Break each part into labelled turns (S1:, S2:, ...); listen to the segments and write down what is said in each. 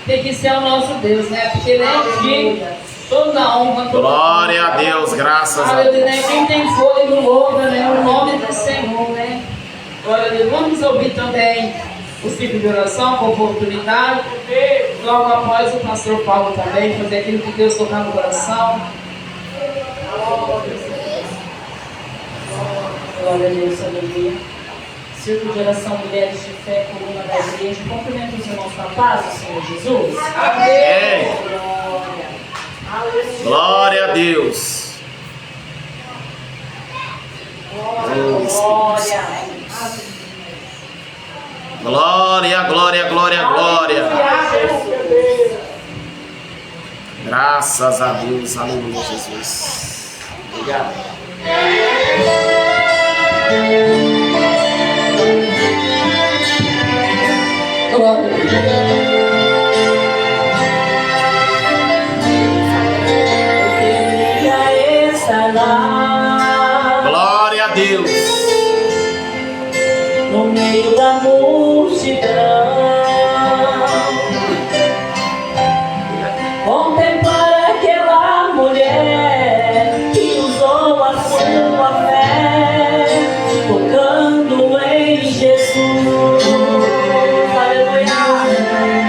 S1: Tem que ser o nosso Deus, né? Porque Ele é digno, toda a honra, toda
S2: glória a Deus, graças a Deus.
S1: Né? Quem tem fôlego louva, né? O nome do Senhor, né? Glória a Deus. Vamos ouvir também o ciclo de oração com oportunidade. Logo após o pastor Paulo também fazer aquilo que Deus tocar no coração. Glória a Deus, aleluia. Círculo de oração Mulheres de Fé, coluna da igreja. Cumprimento os irmãos com a paz do Senhor Jesus.
S2: Amém.
S1: Glória.
S2: Glória a Deus.
S1: Glória.
S2: Glória, glória, glória, glória. Graças a Deus, aleluia, Jesus. Obrigado.
S1: Glória a Deus.
S2: Glória a Deus.
S1: No meio da multidão, contemplar aquela mulher que usou a sua fé, tocando em Jesus. Aleluia.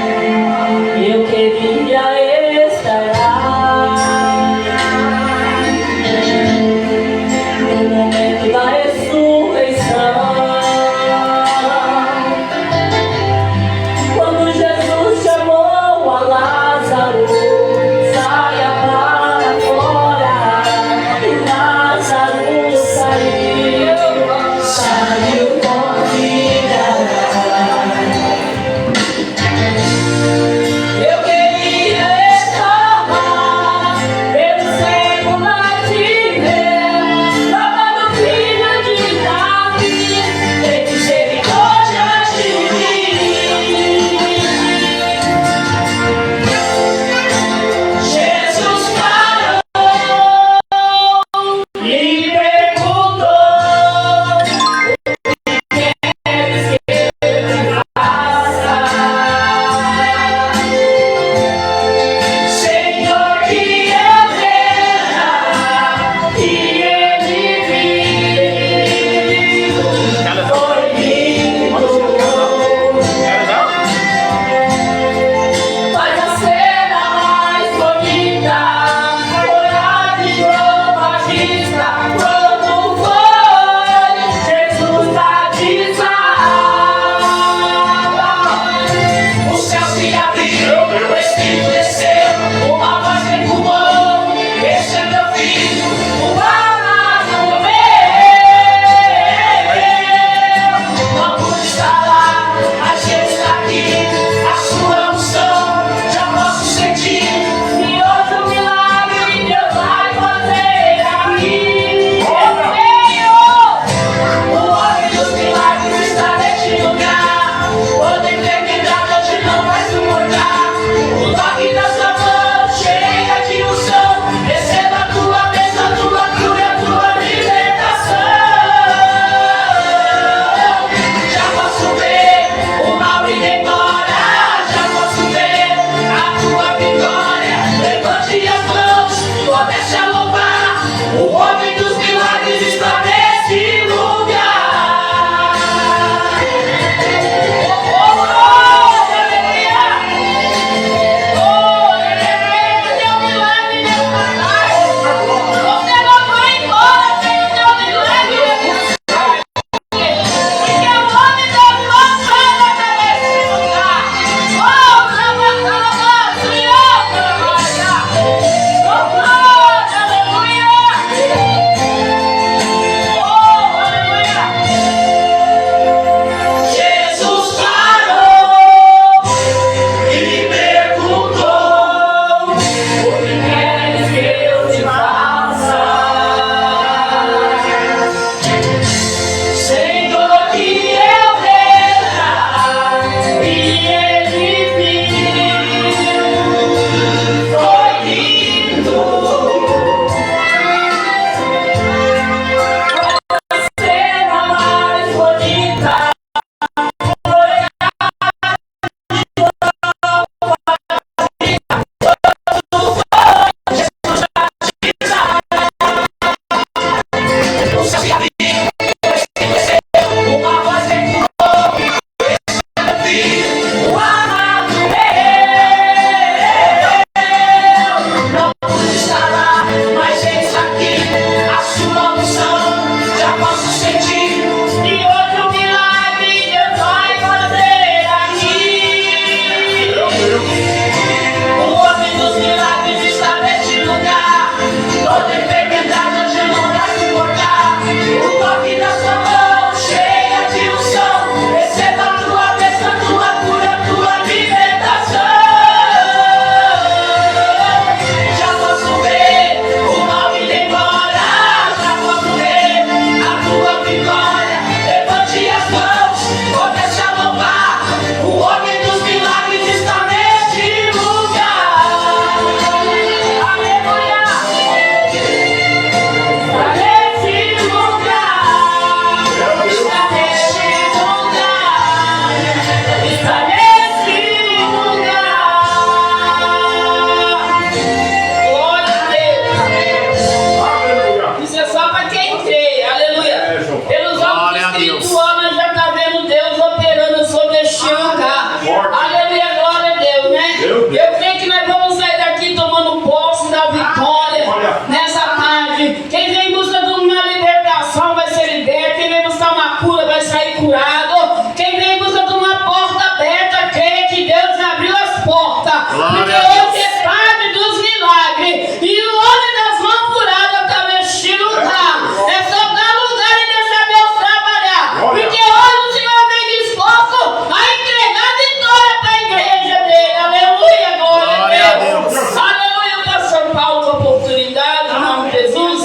S1: Aleluia, glória a Deus, né? Eu creio que nós vamos sair daqui tomando posse da vitória nessa tarde. Quem vem em busca de uma libertação vai ser liberto. Quem vem buscar uma cura vai sair curado. Quem vem em busca de uma porta aberta, crê que Deus abriu as portas. Porque hoje é tarde dos milagres. E o homem das mãos curadas está mexendo no lugar. É só dar lugar e deixar Deus trabalhar. Porque hoje o Senhor vem disposto a entregar vitória para a igreja dele. Aleluia, glória a Deus. Aleluia, pastor Paulo, com a oportunidade, em nome de Jesus.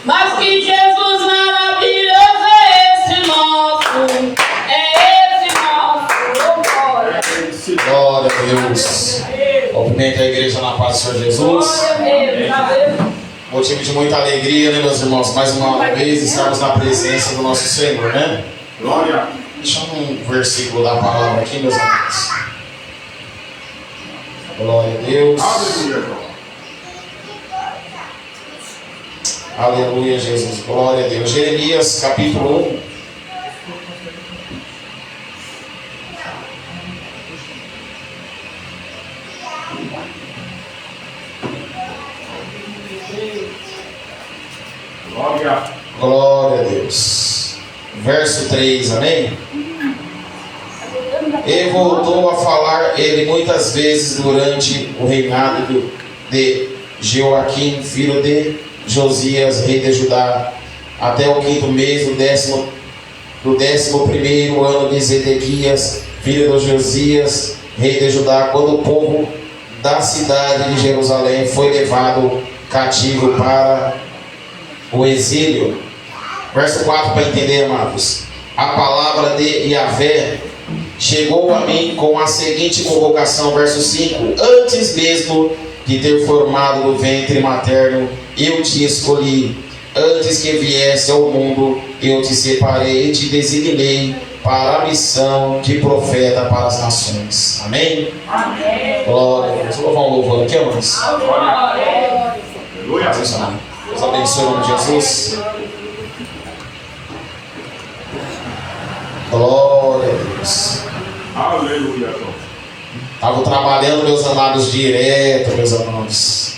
S1: Mas que Jesus maravilhoso é esse nosso. É esse nosso.
S2: Glória a Deus. Cumprimento a igreja na paz do Senhor Jesus.
S1: Glória a Deus.
S2: Motivo de muita alegria, né, meus irmãos? Mais uma vez estamos na presença do nosso Senhor, né? Glória. Deixa um versículo da palavra aqui, meus amigos. Glória a Deus. Aleluia, Jesus. Glória a Deus. Jeremias, capítulo 1. Glória a Deus. Verso 3, amém? E voltou a falar ele muitas vezes durante o reinado de Joaquim, filho de Josias, rei de Judá, até o 5º mês do 11º ano de Zedequias, filho de Josias, rei de Judá, quando o povo da cidade de Jerusalém foi levado cativo para o exílio. Verso 4 para entender, amados. A palavra de Yahvé chegou a mim com a seguinte convocação, verso 5: antes mesmo de ter formado no ventre materno, eu te escolhi. Antes que viesse ao mundo, eu te separei e te designei para a missão de profeta para as nações. Amém?
S1: Amém.
S2: Glória a Deus. Vou louvar um louvor aqui, amados.
S1: Aleluia.
S2: Deus abençoe o nome de Jesus. Glória a Deus.
S3: Aleluia.
S2: Estava trabalhando, meus amados, direto, meus amados.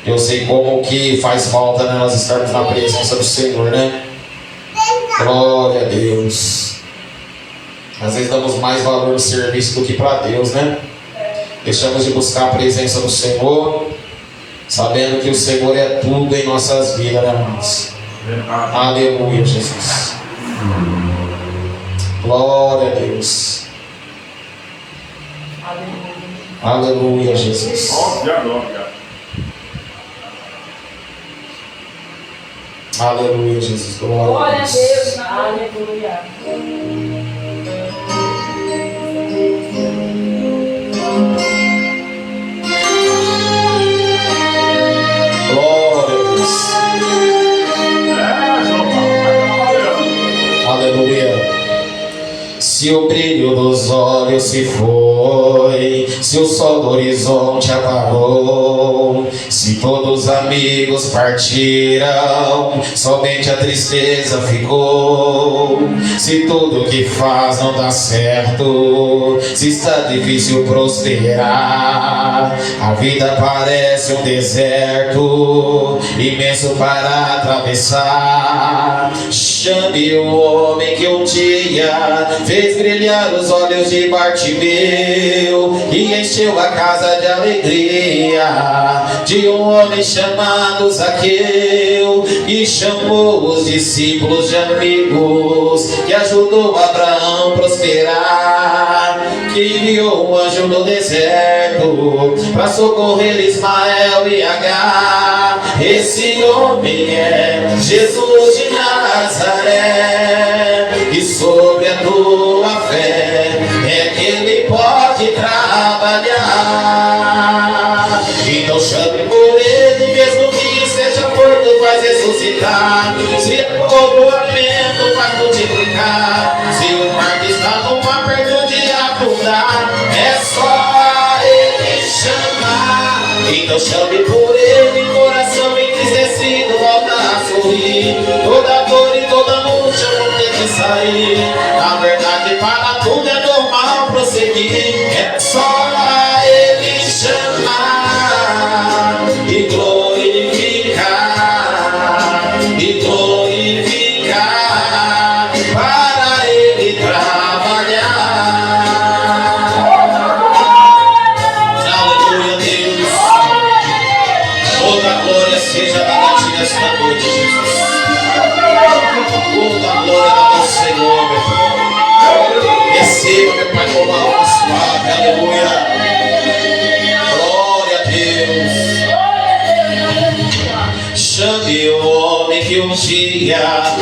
S2: Eu sei como que faz falta, né, nós estarmos na presença do Senhor, né? Glória a Deus. Às vezes damos mais valor no serviço do que para Deus, né? Deixamos de buscar a presença do Senhor, sabendo que o Senhor é tudo em nossas vidas, né, irmãos? Aleluia, Jesus. Glória a Deus. Aleluia, Jesus. Aleluia, Jesus.
S1: Glória a Deus. Aleluia.
S2: Glória a Deus. Aleluia. Se o brilho dos olhos se foi, se o sol do horizonte apagou, se todos os amigos partiram, somente a tristeza ficou. Se tudo que faz não dá certo, se está difícil prosperar, a vida parece um deserto imenso para atravessar. Chame o homem que um dia fez brilhar os olhos de Bartimeu e encheu a casa de alegria, de um homem chamado Zaqueu, e chamou os discípulos de amigos, que ajudou Abraão a prosperar, que enviou um anjo no deserto para socorrer Ismael e Agar. Esse homem é Jesus de Nazaré, e sobre a tua fé é que ele pode trabalhar. Então chame por ele, mesmo que seja morto, faz ressuscitar. Se é povoamento, faz multiplicar. Se o mar que está no mar perto de afundar, é só ele chamar. Então chame por ele, coração entristecido, volta a sorrir. Toda dor e toda angústia vão ter que sair. Na verdade, para tudo é normal prosseguir.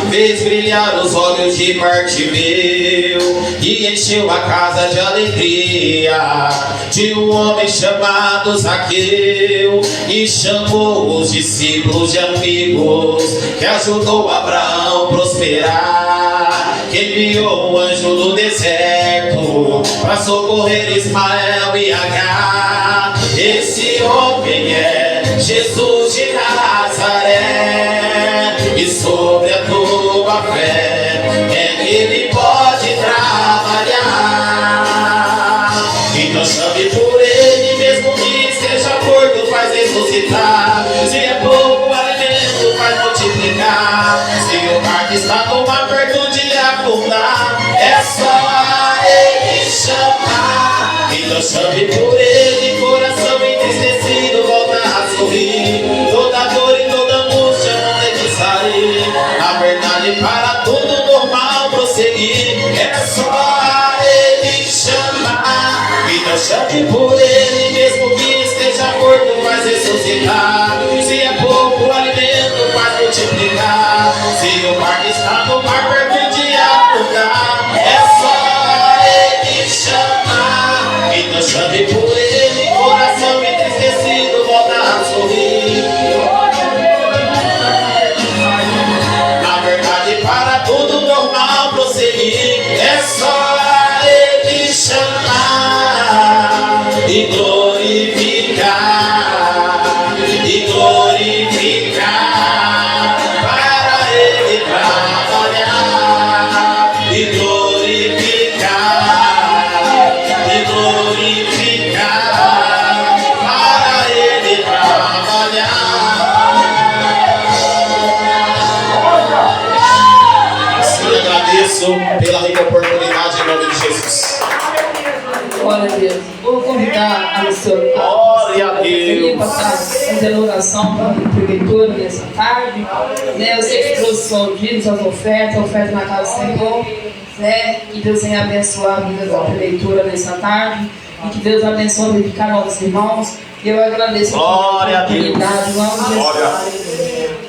S2: fez brilhar os olhos de Bartimeu e encheu a casa de alegria. De um homem chamado Zaqueu, e chamou os discípulos de amigos, que ajudou Abraão a prosperar, que enviou um anjo do deserto para socorrer Ismael e Agar. Esse homem é Jesus de Nazaré, e sobre a tua fé ele pode trabalhar. Então chame por ele, mesmo que esteja gordo, faz ressuscitar. Se é pouco alimento, faz multiplicar. Se o barco está no mar perto de afundar, é só a ele chamar. Então chame por ele, coração entristecido volta a sorrir. Toda dor e toda angústia não deve sair. Na verdade, para tudo normal prosseguir, é só a ele chamar. Então chame por ele, mesmo que esteja morto, faz ressuscitar. Se é pouco alimento, faz multiplicar. Se o barco está no mar perto de afundar, é só a ele chamar. Então chame por ele, coração entristecido volta a sorrir. Na verdade, para tudo normal prosseguir, é só a ele chamar e glorificar, para ele trabalhar e glorificar, para ele trabalhar. Eu agradeço pela rica oportunidade em nome de Jesus.
S1: Glória a Deus. Vou convidar a senhora
S2: Glória a Deus.
S1: para fazer oração para a prefeitura nessa tarde. Né, eu sei que trouxe os dízimos, as ofertas na casa do Senhor. Né, que Deus venha abençoar a vida da prefeitura nessa tarde. E que Deus abençoe e cada um dos irmãos. E eu agradeço
S2: Glória a Deus.
S1: oportunidade.
S2: Glória a Deus.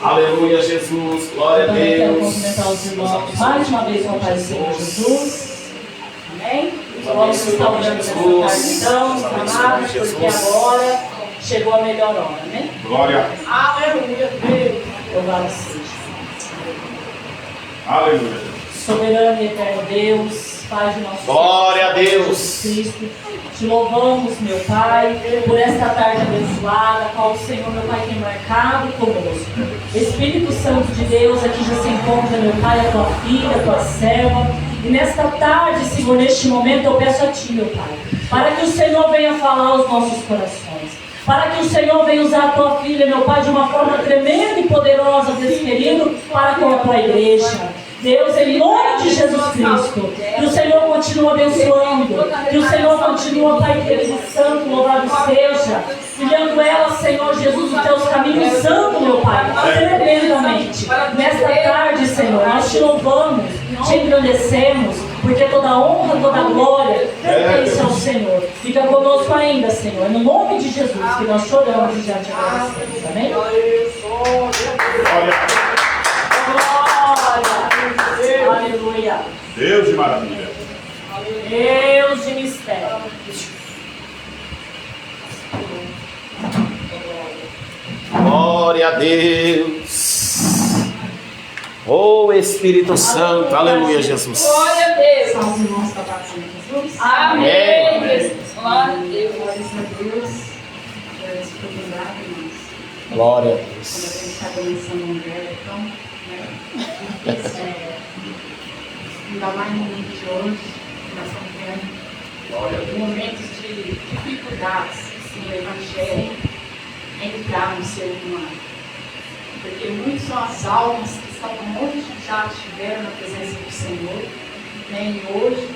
S2: Aleluia, Jesus. Glória a
S3: Também quero
S2: Deus.
S3: cumprimentar os irmãos mais uma vez com a paz do Senhor Jesus. Amém? Vamos estar orando nessa tarde, então, amados, porque agora chegou a melhor hora, amém?
S4: Glória.
S3: Aleluia, Deus. Louvado seja.
S4: Aleluia.
S3: Soberano e eterno Deus, Pai de nosso
S2: Glória a
S3: Senhor
S2: Deus.
S3: Jesus Cristo, te louvamos, meu Pai, por esta tarde abençoada, qual o Senhor, meu Pai, tem marcado conosco. Espírito Santo de Deus, aqui já se encontra, meu Pai, a tua filha, a tua serva. E nesta tarde, Senhor, neste momento, eu peço a Ti, meu Pai, para que o Senhor venha falar aos nossos corações. Para que o Senhor venha usar a tua filha, meu Pai, de uma forma tremenda e poderosa, Deus querido, para com a tua igreja. Deus, em nome de Jesus Cristo, que o Senhor continue abençoando, que o Senhor continue, Pai querido e santo, louvado seja, guiando ela, Senhor Jesus, os teus caminhos santos, meu Pai, tremendamente. Nesta tarde, Senhor, nós te louvamos, te engrandecemos, porque toda honra, toda glória pertence ao Senhor. Fica conosco ainda, Senhor, no nome de Jesus, que nós choramos e já te agradecemos. Amém?
S4: Glória.
S3: Aleluia.
S4: Deus de maravilha.
S3: Deus de mistério.
S2: Glória a Deus. Oh Espírito Santo. Aleluia, Jesus.
S1: Glória a Deus.
S3: São os irmãos da paz de Jesus.
S1: Amém. Jesus. Glória a Deus.
S3: Glória a Deus. Por essa oportunidade, irmãos.
S2: Glória a
S3: Quando a
S2: Deus.
S3: gente está começando um velho, então, né? Ainda mais no mundo de hoje, que nós estamos vendo momentos de dificuldades, se o Evangelho entrar no ser humano. Porque muitas são as almas que estão hoje, já estiveram na presença do Senhor, né? E hoje,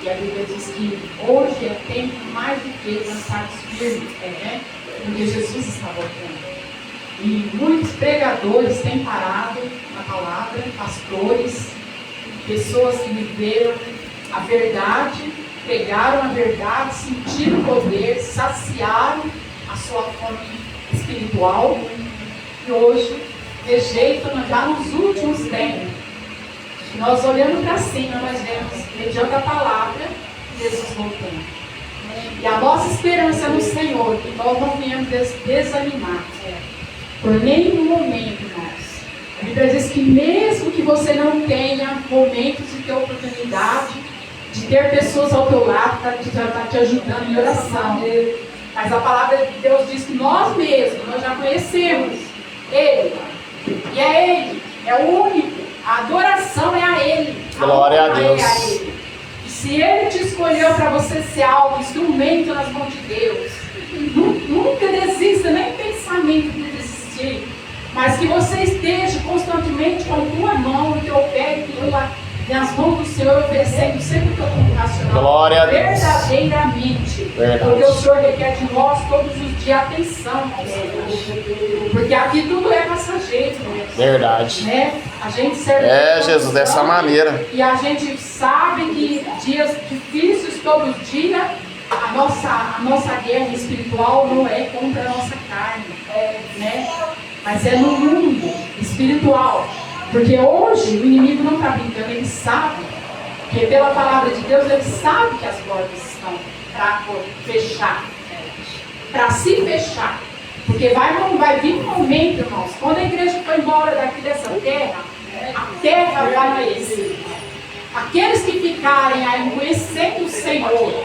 S3: e a Bíblia diz que hoje é tempo mais do que lançar os firmes, né? Porque Jesus está voltando. E muitos pregadores têm parado na palavra, pastores, pessoas que viveram a verdade, pegaram a verdade, sentiram o poder, saciaram a sua fome espiritual e hoje
S4: rejeitam já nos últimos tempos. Nós olhando para cima, nós vemos, mediante a palavra, Jesus voltando. E a nossa esperança no Senhor, que nós não venhamos desanimar. Por nenhum momento, irmãos. A Bíblia diz que mesmo que você não tenha momentos de ter oportunidade, de ter pessoas ao teu lado para estar te ajudando em oração. Mas a palavra de Deus diz que nós mesmos, nós já conhecemos Ele. E é Ele, é o único. A adoração é a Ele.
S2: Glória a Deus.
S4: É a Ele. E se Ele te escolheu para você ser algo, instrumento nas mãos de Deus, nunca desista, nem pensamento de desistir. Mas que você esteja constantemente com a tua mão, o teu pé e nas mãos do Senhor, oferecendo sempre o teu culto racional.
S2: Glória a Deus.
S4: Verdadeiramente.
S2: Verdade.
S4: Porque o Senhor requer de nós todos os dias atenção ao Senhor. Porque aqui tudo é passageiro.
S2: Verdade.
S4: Né? A gente serve
S2: Jesus, dessa maneira.
S4: E a gente sabe que dias difíceis todo dia, a nossa guerra espiritual não é contra a nossa carne, né? Mas é no mundo espiritual. Porque hoje o inimigo não está brincando, ele sabe, que pela palavra de Deus, ele sabe que as portas estão para fechar, para se fechar. Porque vai vir um momento, irmãos, quando a igreja foi embora daqui dessa terra, a terra vai amanhecer. Aqueles que ficarem aí conhecendo o Senhor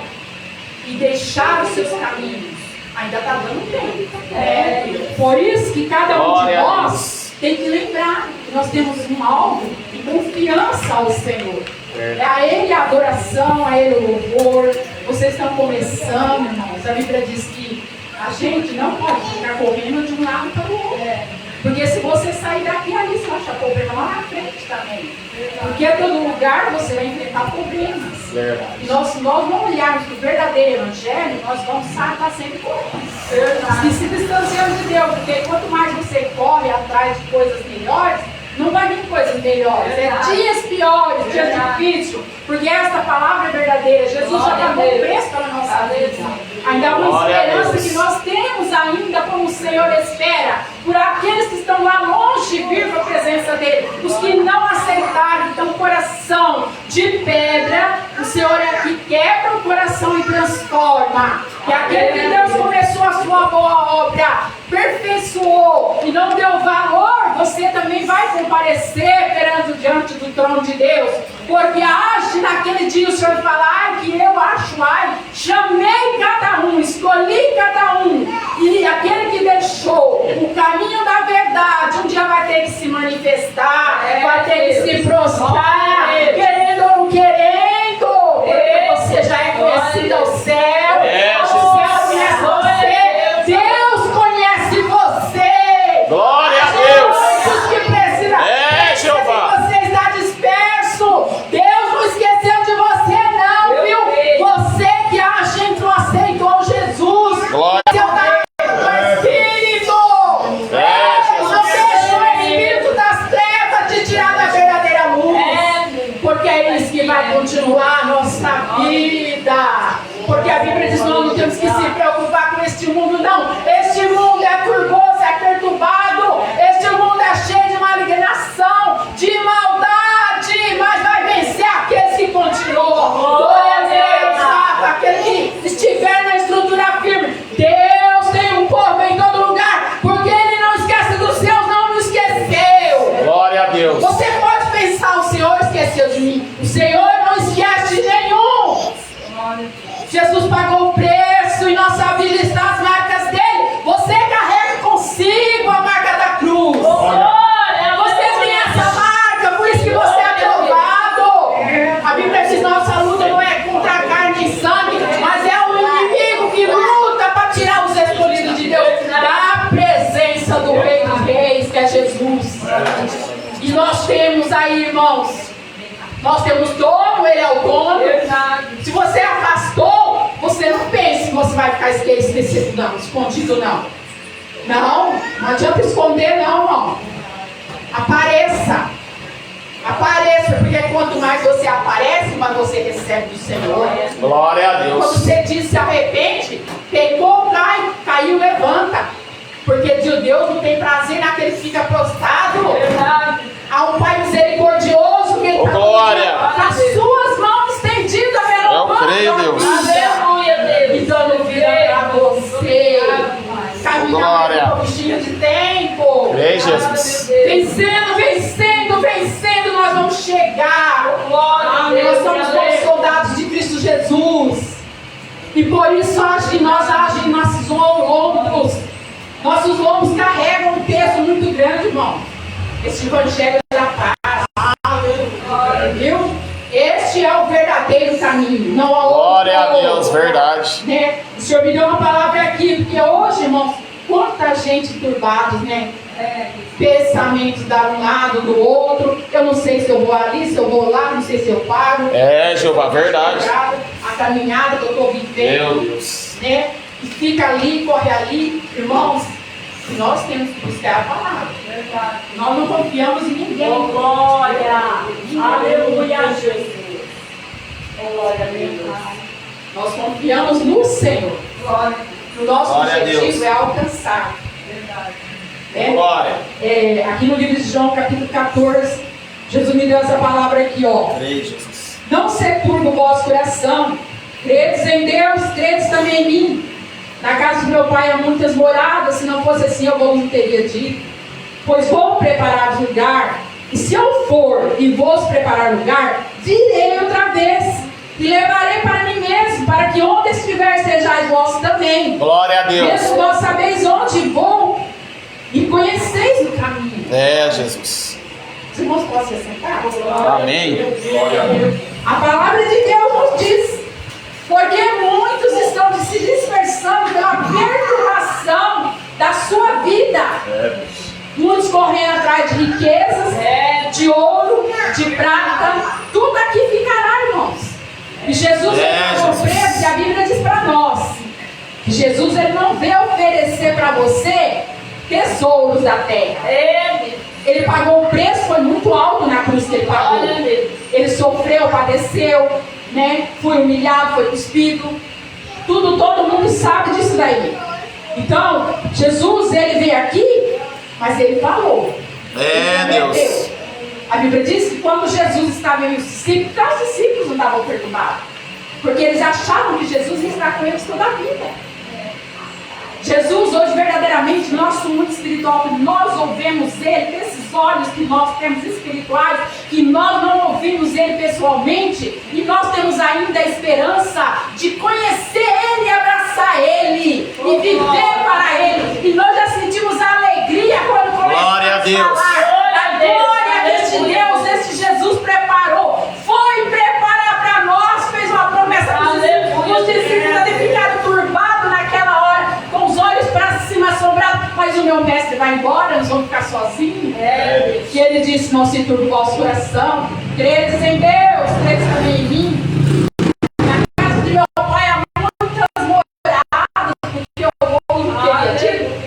S4: e deixar os seus caminhos, ainda está dando tempo. Por isso que cada um de nós tem que lembrar que nós temos um alvo de confiança ao Senhor. É a Ele a adoração, a Ele o louvor. Vocês estão começando, irmãos. A Bíblia diz que a gente não pode ficar correndo de um lado para o outro. Porque se você sair daqui, ali você vai achar problema lá na frente também. Porque em todo lugar você vai enfrentar problemas. E nós não olharmos para o verdadeiro evangelho, nós vamos estar sempre correndo. E se distanciando de Deus, porque quanto mais você corre atrás de coisas melhores, não vai vir coisas melhores. É dias piores, dias difíceis. Porque esta palavra é verdadeira. Jesus já pagou o preço pela nossa vida. Ainda há uma esperança que nós temos ainda, como o Senhor espera, por aqueles que estão lá longe de vir para a presença dEle. Os que não aceitaram, então, coração de pedra, o Senhor é que quebra o coração e transforma. E aquele que Deus começou a sua boa obra, aperfeiçoou e não deu valor, você também vai comparecer diante do trono de Deus. Porque age naquele dia o Senhor fala, ai que eu acho, ai, chamei cada um, escolhi cada um. E aquele que deixou o caminho da verdade, um dia vai ter que se manifestar, vai ter que se prostrar, querendo ou não querendo, porque você já é conhecido ao céu, o céu conhece você, Deus conhece você.
S2: Glória a Deus.
S4: Os que precisam,
S2: Jeová.
S4: Você está disperso. Deus não esqueceu de você, não, viu? Você que acha que não aceitou Jesus.
S2: Glória.
S4: O Espírito. Não deixa o Espírito das trevas te tirar da verdadeira luz. Porque é isso que vai continuar a nossa vida. Porque a Bíblia diz que nós não temos que se preocupar com este mundo, não. Este mundo é turboso, é perturbado. Este mundo é cheio de malignação, de maldade. Mas vai vencer aqueles que continuam. Glória a Deus. Aquele que estiver na estrutura firme. Deus tem um povo em todo lugar. Porque Ele não esquece dos seus, não nos esqueceu.
S2: Glória a Deus.
S4: Você pode pensar, o Senhor esqueceu de mim. O Senhor não esquece de nenhum. Jesus pagou o preço e nossa vida está as marcas dele. Você carrega consigo a marca da cruz. Você tem essa marca, por isso que você é aprovado. A Bíblia diz que nossa luta não é contra a carne e sangue, mas é o inimigo que luta para tirar os escolhidos de Deus da presença do Rei dos Reis, que é Jesus. E nós temos aí, irmãos, nós temos dono, Ele é o dono. Se você afastou, você não pense que você vai ficar esquecido, não, escondido, não. Não adianta esconder, não, irmão. Apareça. Apareça, porque quanto mais você aparece, mais você recebe do Senhor.
S2: Glória a Deus.
S4: Quando você diz se arrepende, pecou, cai, caiu, levanta. Porque Deus não tem prazer naquele que fica prostrado.
S1: Verdade.
S4: Há um Pai misericordioso que
S2: Ô, glória!
S4: com as suas mãos estendidas,
S2: Eu creio, Deus.
S1: Aleluia, Deus.
S4: Então não vira pra você caminhar
S2: Glória.
S4: com um pouquinho de tempo.
S2: Creio, Jesus.
S4: Vencendo, vencendo, vencendo, nós vamos chegar. Nós somos bons soldados de Cristo Jesus. E por isso nós agimos em nossos lombos. Nossos lombos carregam um peso muito grande, irmão. Este evangelho da paz. Viu? Este é o verdadeiro caminho. Não há outro.
S2: Glória a Deus, verdade.
S4: Né? O Senhor me deu uma palavra aqui, porque hoje, irmãos, quanta gente turbada, né? Pensamentos de um lado, do outro. Eu não sei se eu vou ali, se eu vou lá, não sei se eu paro.
S2: É, Jeová, verdade.
S4: A caminhada que eu estou vivendo.
S2: Meu Deus.
S4: Né? E fica ali, corre ali. Irmãos, nós temos que buscar a palavra. Nós não confiamos em ninguém.
S3: Oh, glória! Aleluia, Jesus! Oh, glória a Deus!
S4: Nós confiamos no Senhor. O nosso
S2: Glória a
S4: objetivo
S2: Deus.
S4: é alcançar. Né?
S2: Glória.
S4: Aqui no livro de João, capítulo 14, Jesus me deu essa palavra aqui, ó.
S2: Creio, Jesus.
S4: Não se turbe o vosso coração. Credes em Deus, credes também em mim. Na casa do meu pai há muitas moradas. Se não fosse assim, eu não teria dito. Pois vou preparar lugar. E se eu for e vos preparar lugar, virei outra vez. E levarei para mim mesmo, para que onde estiver sejais vós também.
S2: Glória a Deus.
S4: Mesmo vós sabeis onde vou e conheceis o caminho.
S2: É, Jesus.
S4: Os irmãos podem se sentar?
S2: Amém.
S4: A palavra de Deus nos diz. Porque muitos estão se dispersando pela perturbação da sua vida. Muitos correndo atrás de riquezas, de ouro, de prata. Tudo aqui ficará, irmãos. E Jesus pagou o preço, e a Bíblia diz para nós que Jesus ele não veio oferecer para você tesouros da terra. Ele pagou o preço, foi muito alto na cruz que ele pagou. Ele sofreu, padeceu, né? Foi humilhado, foi cuspido. Tudo, todo mundo sabe disso daí. Então, Jesus, ele veio aqui, mas ele falou.
S2: É, Deus.
S4: A Bíblia diz que quando Jesus estava em os discípulos, os discípulos não estavam perturbados. Porque eles achavam que Jesus ia estar com eles toda a vida. Jesus, hoje, verdadeiramente, nosso mundo espiritual, que nós ouvemos Ele, esses olhos que nós temos espirituais, que nós não ouvimos Ele pessoalmente, e nós temos ainda a esperança de conhecer Ele e abraçar Ele, e viver para Ele. E nós já sentimos a alegria quando
S2: Glória a
S4: começamos
S2: Deus.
S4: a falar da glória deste Deus, este Jesus preparou, foi preparar para nós, fez uma promessa para os discípulos de ficar turbados naquela hora, com os olhos para cima assombrados, mas o meu mestre vai embora, nós vamos ficar sozinhos. E ele disse: não se turbe o vosso coração, credes em Deus, credes também em mim. Na casa de meu pai há muitas moradas, porque eu vou no que ele disse.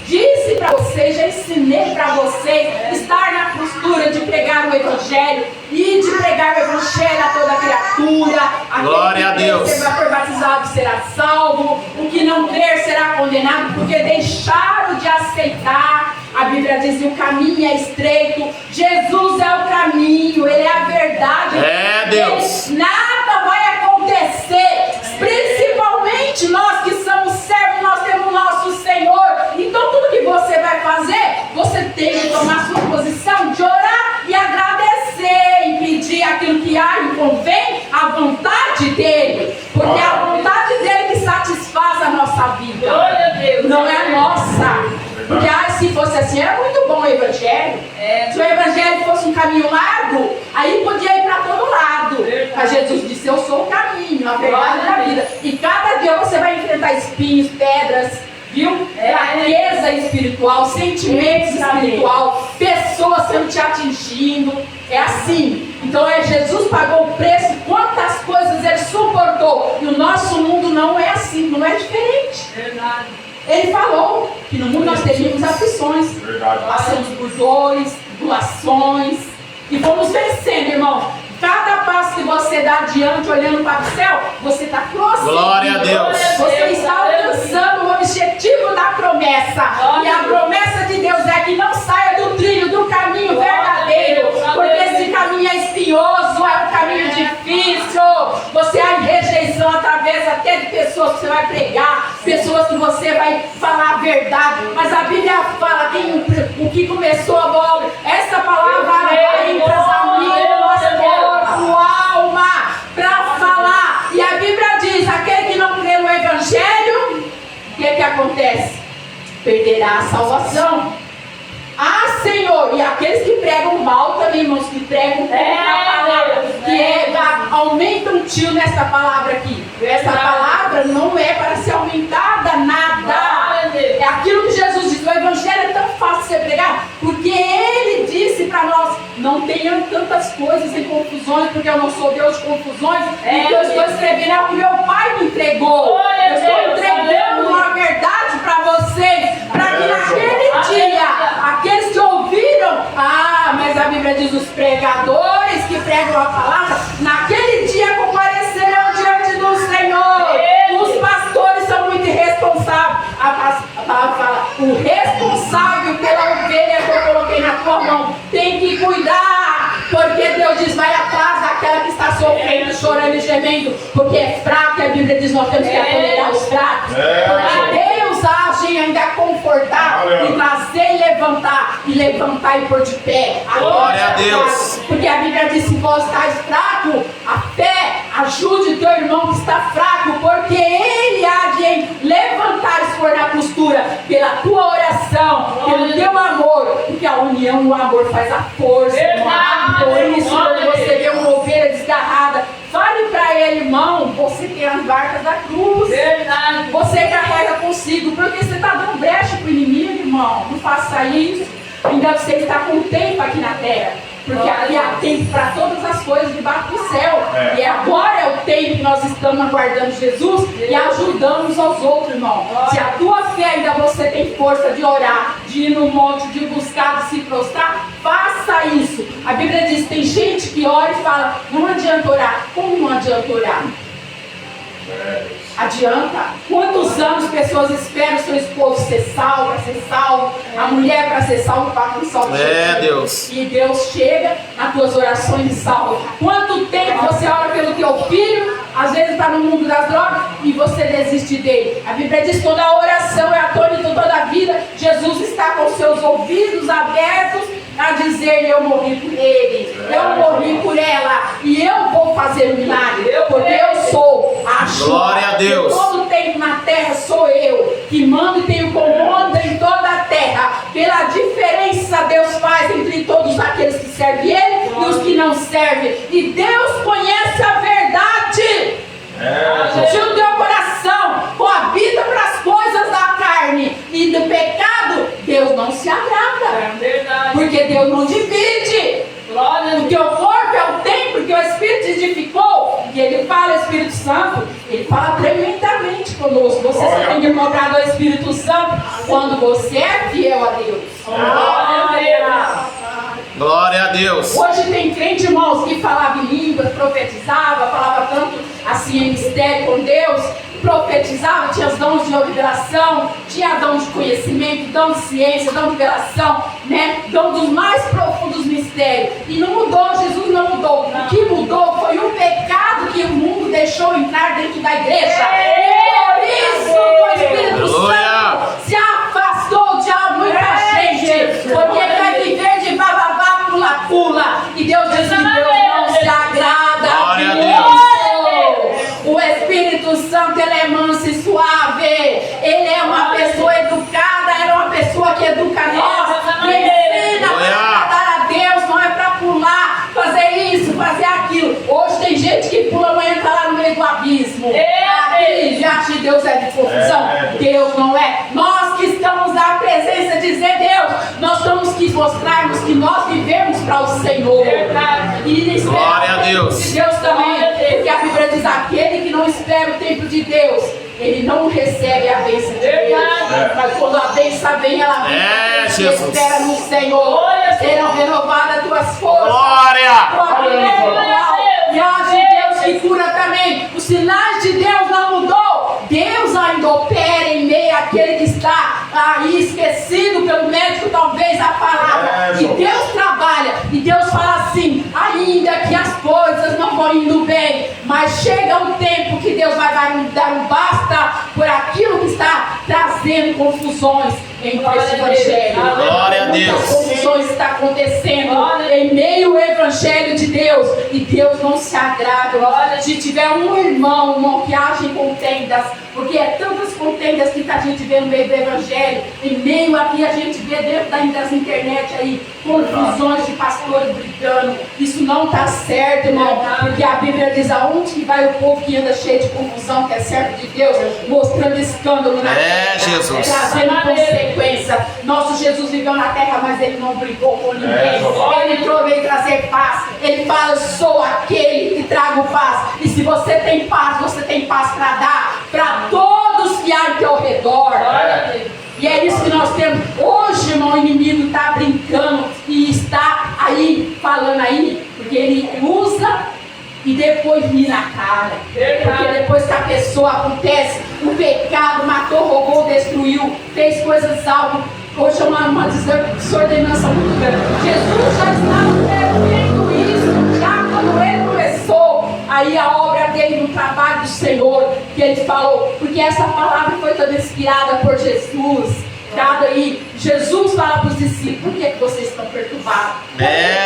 S4: Disse para vocês, já ensinei para vocês estar na postura de pregar o Evangelho e de pregar o Evangelho a toda criatura.
S2: Glória a Deus.
S4: Aquele que for batizado será salvo, o que não crer será condenado, porque deixaram de aceitar. A Bíblia diz que o caminho é estreito, Jesus é o caminho, Ele é a verdade.
S2: É, Deus.
S4: Nada vai acontecer, principalmente nós que somos servos, nós temos o nosso Senhor. Então tudo que você vai fazer, você tem que tomar sua posição de orar e agradecer e pedir aquilo que há e convém à vontade dEle, porque é a vontade dEle que satisfaz a nossa vida.
S1: Glória a Deus.
S4: Não é a nossa. Porque se fosse assim, era muito bom o Evangelho. Se o Evangelho fosse um caminho largo, aí podia ir para todo lado. Mas Jesus disse: eu sou o caminho, a verdade e a vida. E cada dia você vai enfrentar espinhos, pedras, viu? Fraqueza espiritual, sentimentos espiritual, pessoas sendo te atingindo. É assim. Então Jesus pagou o preço, quantas coisas Ele suportou. E o nosso mundo não é assim, não é diferente.
S1: Verdade.
S4: Ele falou que no mundo nós teríamos aflições, passamos por dores, tribulações, e vamos vencendo, irmão. Cada passo que você dá adiante, olhando para o céu, você está prosseguindo.
S2: Glória a Deus.
S4: Você está alcançando o objetivo da promessa. promessa. E a promessa de Deus é que não saia do trilho, do caminho verdadeiro. Porque esse caminho é espinhoso, é um caminho difícil. Você há rejeição através até de pessoas que você vai pregar, pessoas que você vai falar a verdade. Mas a Bíblia fala que o que começou a bola, essa palavra vai entre as amigas do nosso corpo, alma, para falar. E a Bíblia diz: aquele que não crê no Evangelho, o que acontece? Perderá a salvação. Ah, Senhor, e aqueles que pregam mal também, irmãos, que pregam a palavra, que aumenta um tio nessa palavra aqui. Essa palavra não é para ser aumentada nada. É aquilo que Jesus disse: o Evangelho é tão fácil de ser pregado, porque Ele disse para nós: não tenham tantas coisas em confusões, porque eu não sou Deus de confusões, e eu estou escrevendo é o que meu Pai me entregou. Eu estou entregando uma verdade para vocês, para que naquele dia, aqueles que ouviram, mas a Bíblia diz: os pregadores que pregam a palavra, naquele dia comparecerão diante do Senhor. Os pastores são muito irresponsáveis. A palavra fala: o responsável pela ovelha que eu coloquei na tua mão tem que cuidar, porque Deus diz: vai atrás daquela que está sofrendo, chorando e gemendo, porque é fraca. A Bíblia diz: nós temos que acolher os fracos, porque Deus age em ainda confortar e trazer e levantar e pôr de pé.
S2: Glória a Deus.
S4: Porque a Bíblia diz: se vós estáis fraco, a fé, ajude o teu irmão que está fraco, porque ele há de levantar e se pôr na postura pela tua oração, pelo teu amor, porque a união e o amor faz a força. Por isso, quando você vê uma ovelha desgarrada, fale para ele: irmão, você tem as marcas da cruz. Você carrega consigo, porque você está dando brecha para o inimigo, irmão. Não faça isso. Ainda você está com tempo aqui na terra, porque aqui há tempo para todas as coisas debaixo do céu. E agora é o tempo que nós estamos aguardando Jesus e ajudando uns aos outros, irmão. Se a tua fé ainda você tem força de orar, de ir no monte, de buscar, de se prostrar, faça isso. A Bíblia diz: tem gente que ora e fala: não adianta orar. Como não adianta orar? Adianta. Quantos anos pessoas esperam o seu esposo ser salvo, para ser salvo, a mulher para ser salva, para um salvo.
S2: Deus.
S4: E Deus chega nas tuas orações e salva. Quanto tempo você ora pelo teu filho, às vezes está no mundo das drogas, e você desiste dele? A Bíblia diz: toda oração é atônito toda a vida. Jesus está com seus ouvidos abertos a dizer: eu morri por ele, eu morri por ela, e eu vou fazer um milagre, porque eu sou a ajuda.
S2: Glória a Deus.
S4: Todo tempo na terra sou eu que mando e tenho comando em toda a terra. Pela diferença Deus faz entre todos aqueles que servem ele e os que não servem. E Deus conhece a verdade. Se o teu coração for a vida para as coisas da carne e do pecado, Deus não se agrada. Porque Deus não divide. O teu corpo é o templo que o Espírito edificou. E ele fala: Espírito Santo, ele fala tremendamente conosco. Você só tem que cobrar do Espírito Santo quando você é fiel a Deus.
S2: Glória a Deus.
S4: Hoje tem crente, irmãos, que falava em línguas, profetizava, falava tanto assim em mistério com Deus, profetizava, tinha os dons de revelação, tinha dom de conhecimento, dom de ciência, dom de revelação, né? Dom dos mais profundos mistérios. E não mudou, Jesus não mudou. O que mudou foi o pecado que o mundo deixou entrar dentro da igreja. E por isso o Espírito Santo se afastou de muita gente, porque vai viver de bababá, pula-pula. E Deus diz que Deus não se agrada.
S2: Glória a Deus.
S4: O Espírito Santo, ele é manso e suave. Ele é uma pessoa educada. Ele é uma pessoa que educa nós, que ensina para agradar a Deus. Não é para pular, fazer isso, fazer aquilo. Hoje tem gente que pula, amanhã está lá no meio do abismo. Aqui, diante de Deus é de confusão. Deus não é. Nós que estamos na presença de Deus, nós temos que mostrarmos que nós vivemos para o Senhor. E
S2: glória a Deus.
S4: De Deus também, porque a Bíblia diz: aquele que não espera o tempo de Deus, ele não recebe a bênção de Deus. Mas quando a bênção vem, ela vem.
S2: Jesus.
S4: Espera no Senhor. Serão renovadas as tuas forças.
S2: Glória.
S4: E age Deus que cura também. Os sinais de Deus não mudou. Deus ainda opera em meio àquele que está aí esquecido pelo médico talvez a palavra. E Deus trabalha, e Deus fala assim, ainda que as coisas não vão indo bem, mas chega um tempo que Deus vai dar um basta por aquilo que está trazendo confusões entre esse evangelho.
S2: Glória a Deus.
S4: Muitas confusões estão acontecendo em meio ao evangelho de Deus, e Deus não se agrada. Se tiver um irmão que age em contendas, porque é tantas contendas que a gente vê no meio do evangelho, em meio aqui a gente vê dentro das internet aí confusões de pastores brigando. Isso não está certo, irmão, porque a Bíblia diz aonde que vai o povo que anda cheio de confusão, que é servo de Deus, mostrando escândalo na terra,
S2: Jesus.
S4: trazendo consequência. Nosso Jesus viveu na terra, mas ele não brigou com ninguém. Ele entrou, veio trazer paz. Ele fala, eu sou aquele que trago paz. E se você tem paz para dar para todos que há ao teu redor. E é isso que nós temos. Hoje, irmão, o inimigo está brincando e está aí, falando aí, porque ele usa e depois ri na cara. Porque depois que a pessoa acontece, o pecado matou, roubou, destruiu, fez coisas algo. Hoje é uma desordenança muito grande. Jesus já estava prevendo isso, já quando ele começou aí a obra dele no trabalho do Senhor, que ele falou, porque essa palavra foi toda inspirada por Jesus, dada aí. Jesus fala para os discípulos, por que vocês estão perturbados?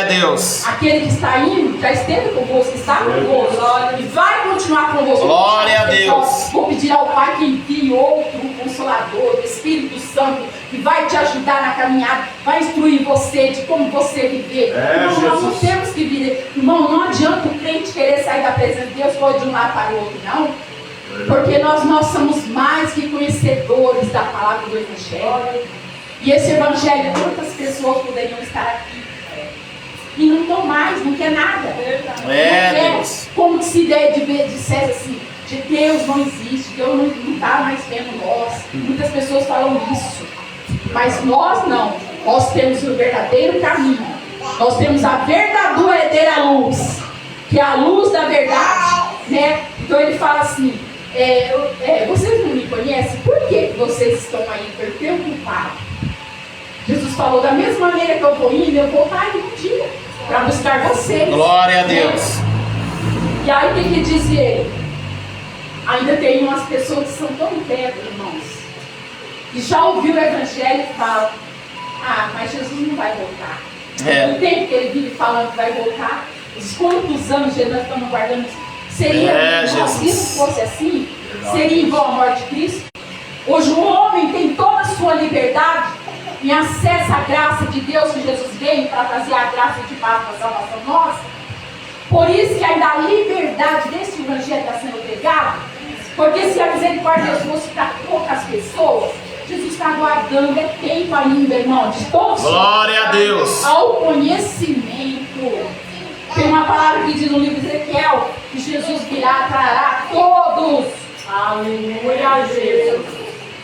S2: Deus.
S4: Aquele que está indo, já esteve convosco, está convosco, e vai continuar convosco.
S2: Glória a Deus.
S4: Vou pedir ao Pai que envie outro Consolador, o Espírito Santo, que vai te ajudar na caminhada, vai instruir você de como você viver. Nós não temos que viver. Irmão, não adianta o crente querer sair da presença de Deus de um lado para o outro, não. Porque nós somos mais que conhecedores da palavra do Evangelho. E esse Evangelho, quantas pessoas poderiam estar aqui e não estão mais, não quer nada.
S2: Deus.
S4: Como se dissesse assim, de Deus não existe, Deus não está mais vendo nós. Muitas pessoas falam isso, mas nós não. Nós temos o verdadeiro caminho, nós temos a verdadeira luz, que é a luz da verdade, né? Então ele fala assim, vocês não me conhecem, por que vocês estão aí preocupados? Jesus falou, da mesma maneira que eu vou indo, eu vou voltar um dia para buscar vocês.
S2: Glória a Deus.
S4: E aí o que diz ele? Ainda tem umas pessoas que são tão pedras, irmãos, e já ouviu o Evangelho e fala, mas Jesus não vai voltar. O tempo que ele vive falando que vai voltar, os quantos anos nós estamos guardando, seria se fosse assim, seria igual à morte de Cristo. Hoje o homem tem toda a sua liberdade em acesso à graça de Deus, que Jesus veio para trazer a graça de paz para a salvação nossa. Por isso que ainda a liberdade desse evangelho está sendo pregado, porque se a misericórdia de Deus fosse para poucas pessoas, Jesus está guardando, tempo ainda, irmão, de todos.
S2: Glória a Deus.
S4: Ao conhecimento. Tem uma palavra que diz no livro de Ezequiel, que Jesus virá, trará todos. Aleluia, Jesus.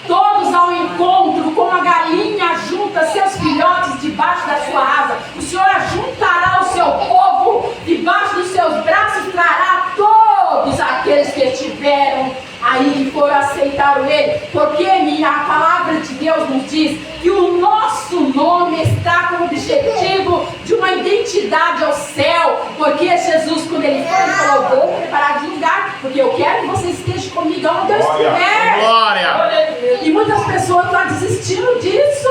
S4: Todos ao encontro, como a galinha junta seus filhotes debaixo da sua asa. O Senhor ajuntará o seu povo, debaixo dos seus braços trará todos aqueles que estiveram aí, foram aceitaram Ele. Porque a palavra de Deus nos diz que o nosso nome está como objetivo de uma identidade ao céu. Porque Jesus, quando Ele foi, Ele falou, vou preparar de lugar, porque eu quero que você esteja comigo onde eu estiver.
S2: Glória.
S4: E muitas pessoas estão desistindo disso.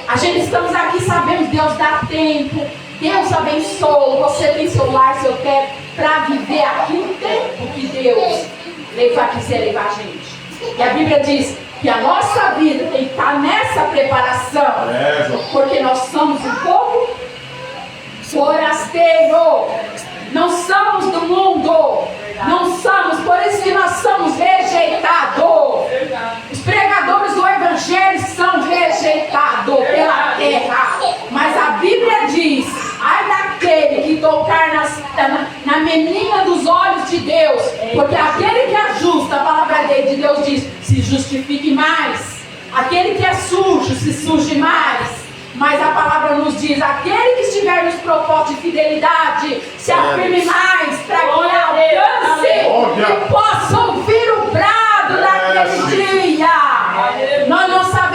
S4: A gente estamos aqui, sabemos, Deus dá tempo, Deus abençoa, você tem seu lar, seu teto, para viver aqui o tempo que Deus quiser levar a gente. E a Bíblia diz que a nossa vida tem que estar nessa preparação, porque nós somos um povo forasteiro, não somos do mundo, não somos, por isso que nós somos rejeitados. Os pregadores do Evangelho são rejeitados pela terra, mas a Bíblia diz, ai daquele que tocar na menina dos olhos de Deus, porque aquele que é justo, a palavra de Deus diz, se justifique mais. Aquele que é sujo, se suje mais. Mas a palavra nos diz, aquele que estiver nos propósitos de fidelidade, se afirme mais, para que alcance e possa ouvir o brado daquele dia. Nós não sabemos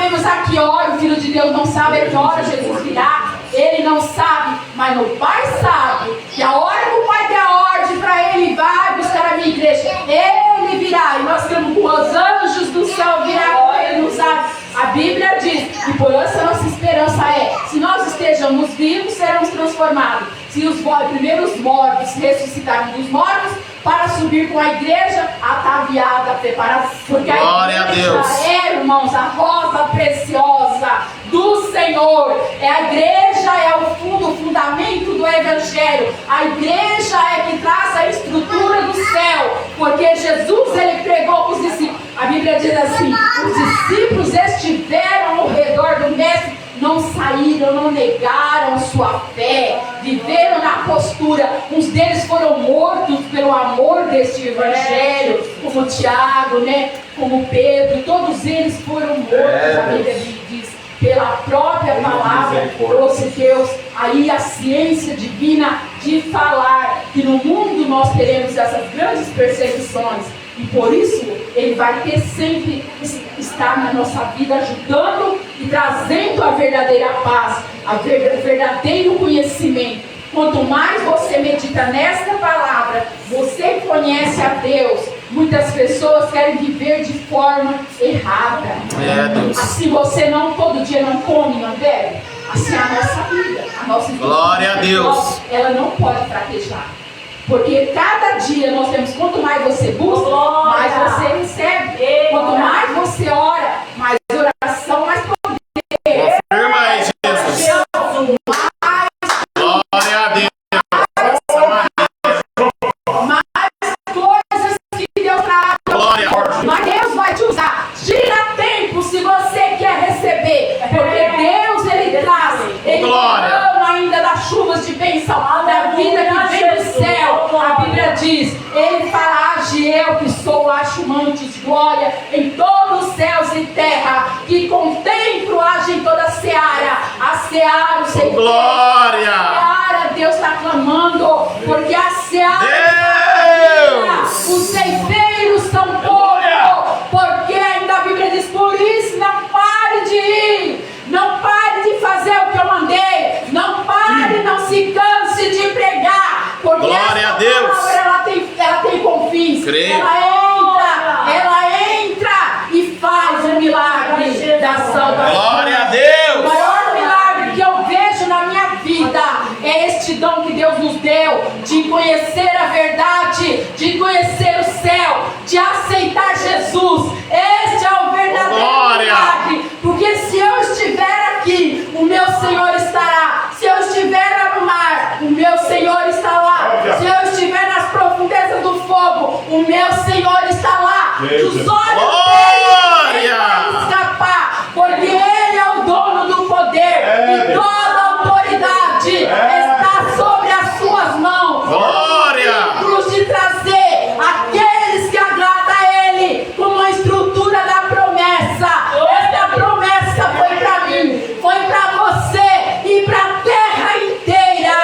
S4: Bíblia diz, e por isso a nossa esperança é, se nós estejamos vivos, seremos transformados. Se os primeiros mortos ressuscitarem dos mortos, para subir com a igreja ataviada, preparada. Porque
S2: Glória
S4: a igreja
S2: a Deus.
S4: é, irmãos, a rosa preciosa do Senhor. A igreja é o fundamento do Evangelho. A igreja é que traz a estrutura do céu. Porque Jesus, ele pregou para os discípulos. A Bíblia diz assim, os discípulos estiveram ao redor do Mestre, não saíram, não negaram sua fé, viveram na postura. Uns deles foram mortos pelo amor deste Evangelho, como Tiago, né? Como Pedro, todos eles foram mortos, a Bíblia diz, pela própria palavra, trouxe Deus aí a ciência divina de falar que no mundo nós teremos essas grandes perseguições. E por isso, Ele vai ter sempre estar na nossa vida ajudando e trazendo a verdadeira paz, o verdadeiro conhecimento. Quanto mais você medita nesta palavra, você conhece a Deus. Muitas pessoas querem viver de forma errada. Assim você não, todo dia não come, não bebe. Assim é a nossa vida, a nossa vida.
S2: Glória a Deus.
S4: Ela não pode fraquejar. Porque cada dia nós temos, quanto mais você busca, mais você recebe. Quanto mais você ora, mais oração, mais poder.
S2: Confirma aí, Jesus. Glória a Deus.
S4: Mais coisas que Deus traz.
S2: Glória.
S4: Mas Deus vai te usar. Tira tempo se você quer receber. Porque Deus, Ele traz. Ele ama ainda das chuvas de bênção, da vida que vem do céu. A Bíblia diz, Ele fala, age eu que sou, acho mantes, glória em todos os céus e terra, que contemplo, age em toda a seara. A seara, o Senhor.
S2: Glória.
S4: A seara, Deus está clamando, porque a seara,
S2: Deus.
S4: os ceifeiros são poucos, porque ainda a Bíblia diz, por isso não pare de ir, não pare de fazer o que eu mandei, não pare, não se canse de pregar, porque
S2: glória a Deus.
S4: Palavra, ela tem confins,
S2: Creio.
S4: ela entra e faz o milagre da salvação.
S2: Glória a Deus.
S4: O maior milagre que eu vejo na minha vida é este dom que Deus nos deu de conhecer a verdade, de conhecer o céu, de aceitar Jesus. Este é o verdadeiro milagre, porque se eu estiver aqui, o meu Senhor estará. Se eu estiver no mar, o meu Senhor está lá. Se eu estiver nas profundezas do fogo, o meu Senhor está lá. Os olhos dele vão escapar, porque Ele é o dono do poder e toda a autoridade está sobre as suas mãos.
S2: Glória.
S4: Cruz de trazer aqueles que agradam a Ele como a estrutura da promessa. Esta promessa foi para mim, foi para você e para a terra inteira.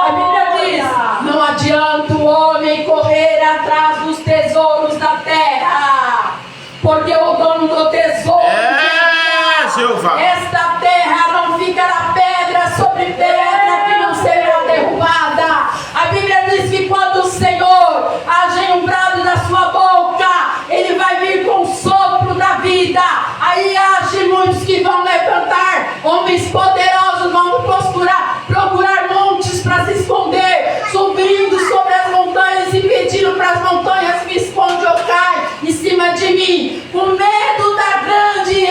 S4: A Bíblia diz, não adianta o homem correr atrás dos tesouros da terra, porque o dono do tesouro
S2: Jeová.
S4: esta terra não ficará pedra sobre pedra que não será derrubada. A Bíblia diz que quando o Senhor age em um brado da sua boca, Ele vai vir com o sopro da vida. Aí age muitos que vão levantar, homens poderosos vão procurar montes para se esconder, subindo sobre as montanhas e pedindo para as montanhas, me esconde ou cai em cima de mim, com medo da grande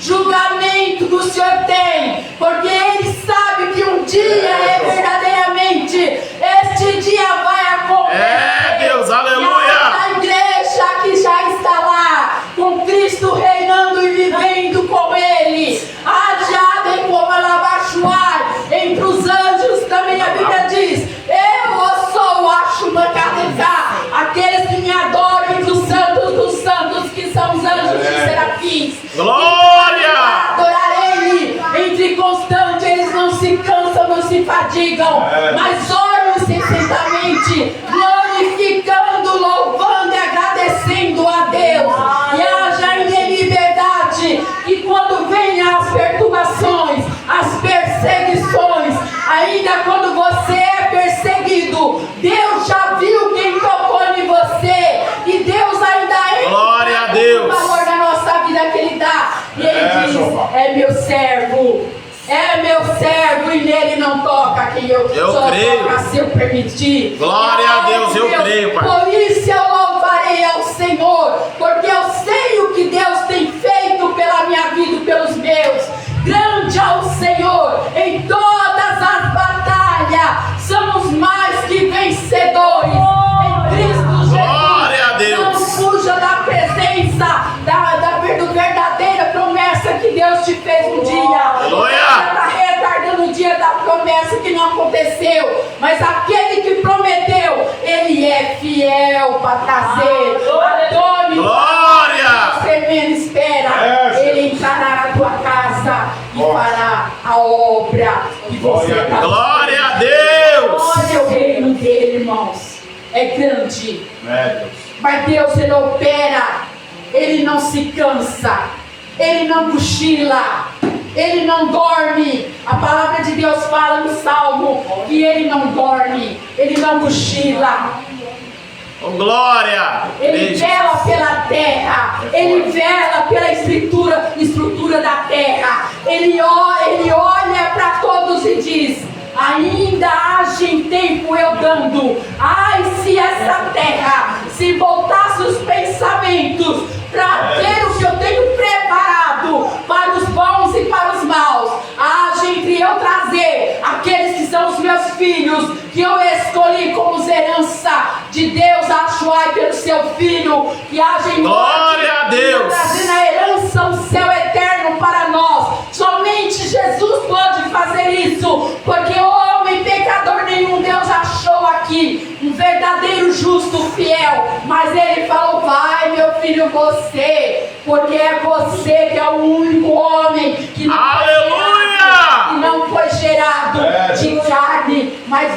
S4: julgamento que o Senhor tem, porque Ele sabe que um dia verdadeiramente este dia vai acontecer.
S2: Deus, aleluia.
S4: A igreja que já está lá, com Cristo reinando e vivendo com Ele, entre os anjos também a Bíblia diz, eu sou o Ashumakadeká, aqueles que me adoram entre os santos dos santos, que são os anjos de serafins.
S2: Glória!
S4: Adorarei entre constantes, eles não se cansam, não se fadigam, mas oram incessantemente, glorificando, louvando e agradecendo a Deus. E haja em mim liberdade, que quando venham as perturbações, as perseguições, ainda quando você é perseguido, Deus já viu quem tocou em você, e Deus ainda
S2: glória a Deus.
S4: o valor da nossa vida que Ele dá. é meu servo. É meu servo e nele não toca quem eu só
S2: creio.
S4: toca se eu permitir.
S2: Glória a Deus, eu creio, Pai.
S4: Por isso eu louvarei ao Senhor, porque eu sei o que Deus tem feito pela minha vida e pelos meus. Grande ao Senhor em todas as batalhas. Somos mais que vencedores em Cristo Jesus.
S2: Glória a Deus.
S4: Não fuja da presença do verdadeira promessa que Deus te fez um dia.
S2: Aleluia.
S4: Está retardando o dia da promessa que não aconteceu, mas aquele que prometeu, ele é fiel para trazer. Adore.
S2: Glória.
S4: Você menos espera, ele entrará na tua casa e fará a obra que você está.
S2: Glória a Deus.
S4: Olha o reino dele, irmãos, é grande. Mas Deus, ele opera, ele não se cansa, ele não cochila, ele não dorme. A palavra de Deus fala no Salmo que ele não dorme, ele não cochila.
S2: Oh, glória.
S4: Ele vela pela terra, ele vela pela estrutura da terra. Ele olha para todos e diz: ainda age tempo eu dando. Ai, se essa terra se voltasse os pensamentos para ter o que eu tenho preparado para os bons e para os maus, age entre eu trazer aqueles que são os meus filhos, que eu escolhi como herança de Deus, achoai pelo seu filho, que age em
S2: glória a Deus,
S4: trazer na herança o céu eterno para nós. Somente Jesus pode fazer isso, porque homem pecador nenhum Deus achou aqui, um verdadeiro justo fiel. Mas ele falou: vai meu filho, você, porque é você que é o único homem que não foi gerado de carne, mas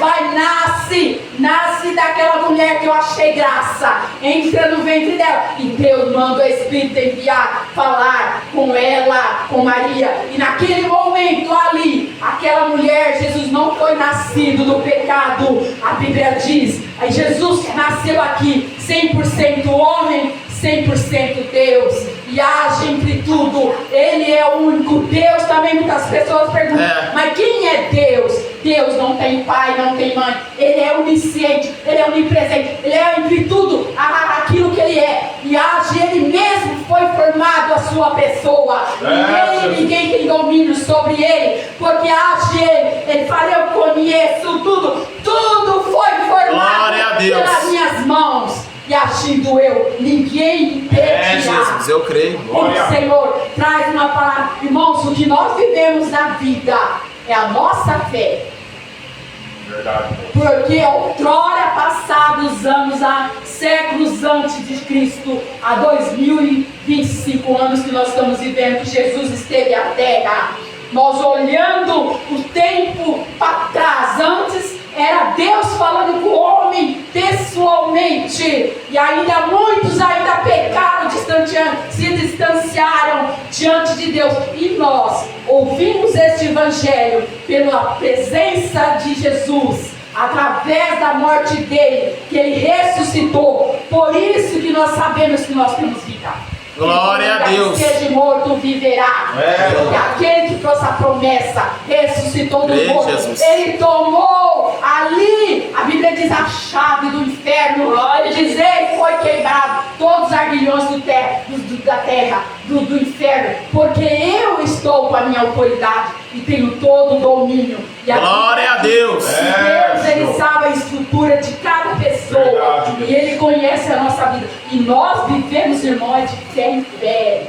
S4: nasce daquela mulher que eu achei graça, entra no ventre dela, e Deus manda o Espírito enviar, falar com ela, com Maria, e naquele momento ali, aquela mulher, Jesus não foi nascido do pecado, a Bíblia diz, aí Jesus nasceu aqui, 100% homem, 100% Deus, e age entre tudo. Ele é o único Deus. Também muitas pessoas perguntam: mas quem é Deus? Deus não tem pai, não tem mãe. Ele é onisciente, ele é onipresente, ele é entre tudo aquilo que ele é, e age. Ele mesmo foi formado a sua pessoa, e ninguém tem domínio sobre ele, porque age ele fala: eu conheço tudo foi formado pelas minhas mãos, e agindo eu, ninguém impedirá.
S2: Jesus, eu creio.
S4: O Senhor traz uma palavra. Irmãos, o que nós vivemos na vida é a nossa fé.
S5: Verdade.
S4: Porque outrora, passados anos, há séculos antes de Cristo, há 2025 anos que nós estamos vivendo, que Jesus esteve à terra, nós olhando o tempo para trás, antes era Deus falando com o homem pessoalmente, e ainda muitos pecaram, se distanciaram diante de Deus, e nós ouvimos este evangelho pela presença de Jesus, através da morte dele, que ele ressuscitou. Por isso que nós sabemos que nós temos vida.
S2: Glória a Deus.
S4: Que seja morto viverá. E aquele que trouxe a promessa ressuscitou do morto. Ele tomou ali, a Bíblia diz, a chave do inferno. Ele diz: ele foi quebrado todos os arguilhões da terra, do inferno, porque eu estou com a minha autoridade e tenho todo o domínio. E
S2: glória a Deus.
S4: Deus, ele sabe a estrutura de cada pessoa. Verdade, e ele conhece a nossa vida. E nós vivemos, irmãos, de fé em fé.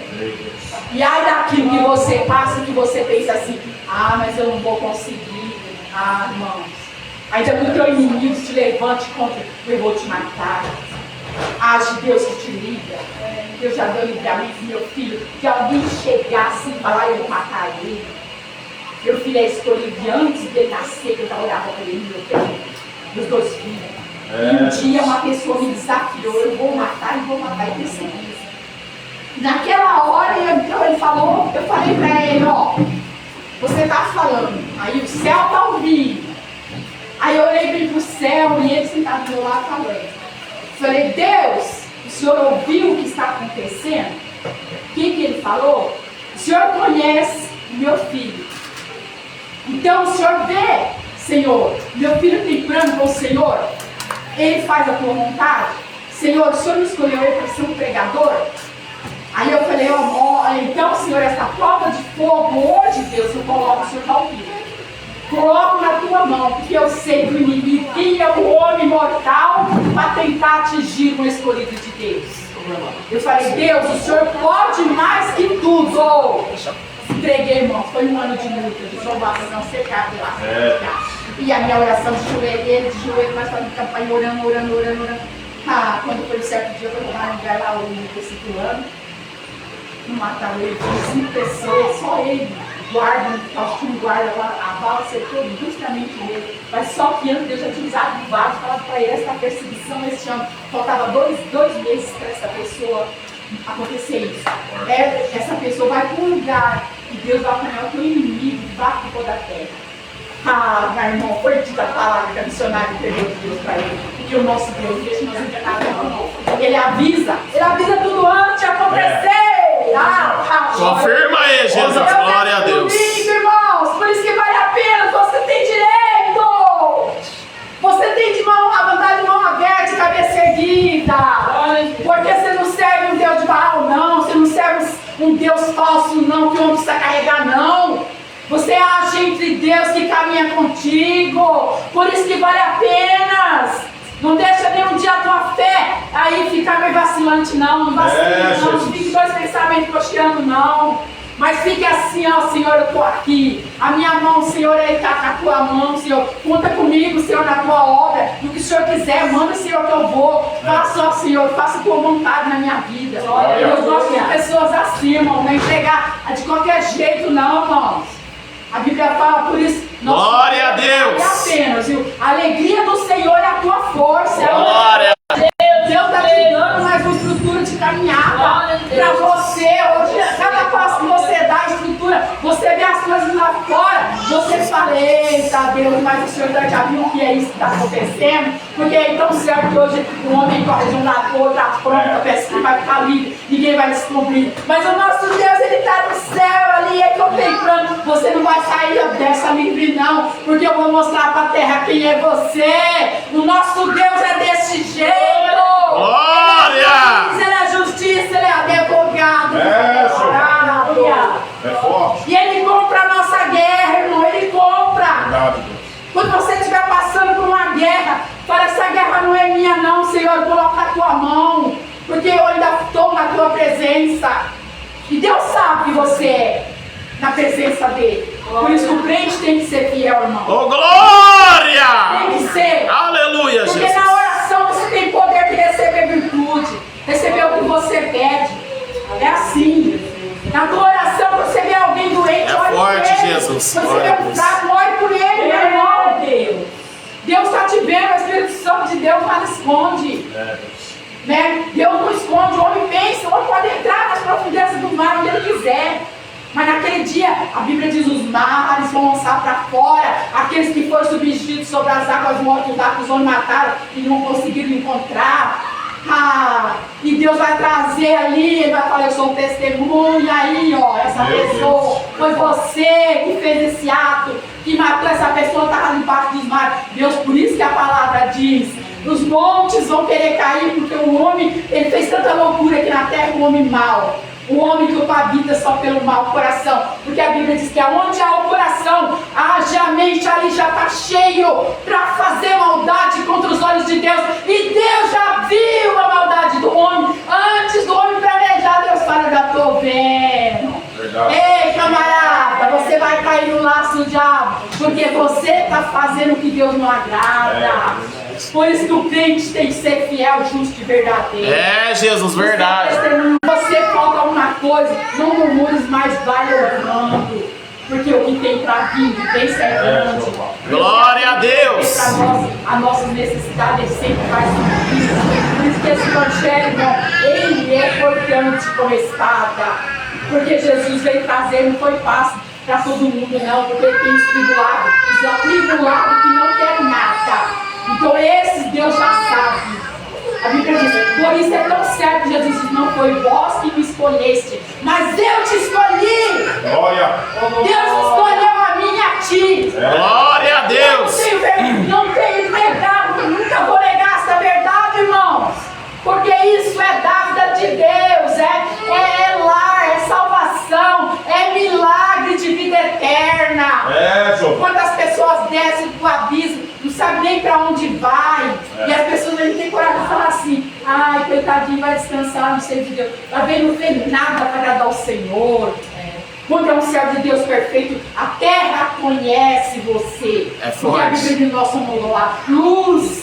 S4: E aí daquilo que você passa, que você pensa assim: ah, mas eu não vou conseguir. Ah, irmãos, ainda que o teu inimigo te levante contra, eu vou te matar. Age Deus que te liga. Deus já deu livramento, meu filho. Que alguém chegasse e falar: eu vou matar ele. Meu filho é escolhido antes de nascer, que eu já olhava para ele, meus 2 filhos. E um dia uma pessoa me desafiou: eu vou matar e perseguir. Naquela hora ele falou, eu falei para ele: ó, você está falando, aí o céu está ouvindo. Aí eu olhei bem para o céu e ele sentado do meu lado falando. Falei: Deus, o Senhor ouviu o que está acontecendo? O que ele falou? O Senhor conhece o meu filho. Então o Senhor vê, Senhor, meu filho tem plano com o Senhor, ele faz a tua vontade. Senhor, o Senhor me escolheu para ser um pregador? Aí eu falei, então, Senhor, essa prova de fogo, hoje, Deus, eu coloco, o Senhor está ouvindo. Coloco na tua mão, porque eu sei que o inimigo cria o homem mortal para tentar atingir o escolhido de Deus. Eu falei, Deus, o Senhor pode mais que tudo. Entreguei, irmão, foi um ano de luta, de salvação, secado lá. E a minha oração de joelho, mas para campanha orando. Quando foi um certo dia, eu vou lá no lugar lá, o discipulando. Não mataram ele, tinha 5 pessoas, só ele. Guarda, tinha um guarda lá, a bala acertou justamente nele. Mas só que antes Deus já tinha usado vários, falado para ele, essa perseguição este ano. Faltava dois meses para essa pessoa acontecer isso. Essa pessoa vai para um lugar e Deus vai apanhar o teu inimigo e bate por toda a terra. Meu irmão, foi dita a palavra que a missionária entregou de Deus para ele. Porque o nosso Deus, deixa nós enganar, não. Ele avisa tudo antes de acontecer.
S2: Confirma aí, Jesus, glória a Deus.
S4: Domingo, irmãos, por isso que vale a pena, você tem direito. Você tem de mão, a vontade de mão aberta e cabeça erguida. Porque você não serve um Deus de Baal, não. Você não serve um Deus falso, não, que o homem precisa carregar, não. Você é agente de Deus que caminha contigo. Por isso que vale a pena. Não deixa nenhum dia a tua fé aí ficar meio vacilante, não. Não vacile, não. Não fique dois pensamentos cocheando, não. Mas fique assim, ó, Senhor, eu estou aqui. A minha mão, Senhor, está na tua mão, Senhor. Conta comigo, Senhor, na tua obra. No que o Senhor quiser, manda, Senhor, que eu vou. Faça, ó, Senhor, faça a tua vontade na minha vida. Eu gosto de pessoas assim, irmão. Não entregar de qualquer jeito, não, irmãos. A Bíblia fala por isso.
S2: Glória a Deus.
S4: Apenas, viu? A alegria do Senhor é a tua força.
S2: Glória a
S4: Deus está te dando mais uma estrutura de caminhada para você. Hoje, cada passo que você dá, a estrutura, você vê as coisas lá fora, você fala, eita Deus, mas o Senhor já viu que é isso que está acontecendo? Porque é tão certo que hoje o homem corre de um lado, o outro, está pronto, parece que vai ficar livre, ninguém vai descobrir. Mas o nosso Deus, ele está no céu ali, é contemplando. Você não vai sair dessa livre, não, porque eu vou mostrar para a terra quem é você. O nosso Deus é desse jeito.
S2: glória!
S4: Ele é justiça, ele é advogado.
S5: É forte.
S4: E ele compra a nossa guerra, irmão. Ele compra.
S5: Verdade, Deus.
S4: Quando você estiver passando por uma guerra, fala, essa guerra não é minha não, Senhor. Coloca a tua mão, porque eu ainda estou na tua presença. E Deus sabe que você é na presença dele. Por isso que o crente tem que ser fiel, irmão.
S2: Oh, glória!
S4: Tem que ser.
S2: Aleluia,
S4: Porque
S2: Jesus.
S4: na oração você tem poder de receber virtude, receber o que você pede. É assim. Na tua oração você vê alguém doente,
S2: É
S4: ore
S2: forte,
S4: por ele.
S2: Jesus.
S4: Você
S2: Glória
S4: vê
S2: a
S4: um
S2: Deus.
S4: fraco, ore por ele, meu irmão. Deus está te vendo, o Espírito Santo de Deus não esconde. Né? Deus não esconde, o homem pensa, o homem pode entrar nas profundezas do mar onde ele quiser. Mas naquele dia, a Bíblia diz, os mares vão lançar para fora, aqueles que foram substituídos sobre as águas mortas, os homens mataram e não conseguiram encontrar. E Deus vai trazer ali, ele vai falar, eu sou um testemunho, aí ó, essa pessoa, foi você que fez esse ato, que matou essa pessoa, estava debaixo dos mares. Deus, por isso que a palavra diz, os montes vão querer cair, porque o homem, ele fez tanta loucura aqui na terra, o homem mau. O homem que habita só pelo mau coração. Porque a Bíblia diz que aonde há o coração, haja a mente, ali já está cheio para fazer maldade contra os olhos de Deus. E Deus já viu a maldade do homem. Antes do homem planejar, Deus fala, já estou vendo.
S5: Verdade.
S4: Ei, camarada, você vai cair no laço do diabo. Porque você está fazendo o que Deus não agrada. Por isso que o crente tem que ser fiel, justo e verdadeiro.
S2: É, Jesus, verdade.
S4: Você falta alguma coisa, não murmures, mas vai louvando. Porque o que tem para vir, pensa é grande.
S2: Glória a Deus.
S4: Para nós, as nossas necessidades, ele sempre vai suprir. Por isso que esse evangelho, irmão, ele é importante como espada. Porque Jesus veio trazer, não foi fácil para todo mundo, não. Porque ele tem os tribulados que não querem nada. Então esses Deus já sabe. A Bíblia diz, por isso é tão certo que Jesus disse, não foi vós que me escolheste, mas eu te escolhi
S5: Glória.
S4: Deus escolheu a mim e a ti.
S2: Glória a Deus.
S4: Não tenho negado, nunca vou negar essa verdade, irmãos. Porque isso é dávida de Deus, é lar, é salvação, é milagre de vida eterna.
S5: Senhor.
S4: Quantas pessoas descem do abismo, não sabem nem para onde vai. E as pessoas não têm coragem de falar assim: ai, coitadinho, vai descansar no ser de Deus. Vai ver, não fez nada para agradar o Senhor. Quando é um servo de Deus perfeito, a terra conhece você.
S2: É
S4: Porque a
S2: forte.
S4: Bíblia de nós somos lá. Luz,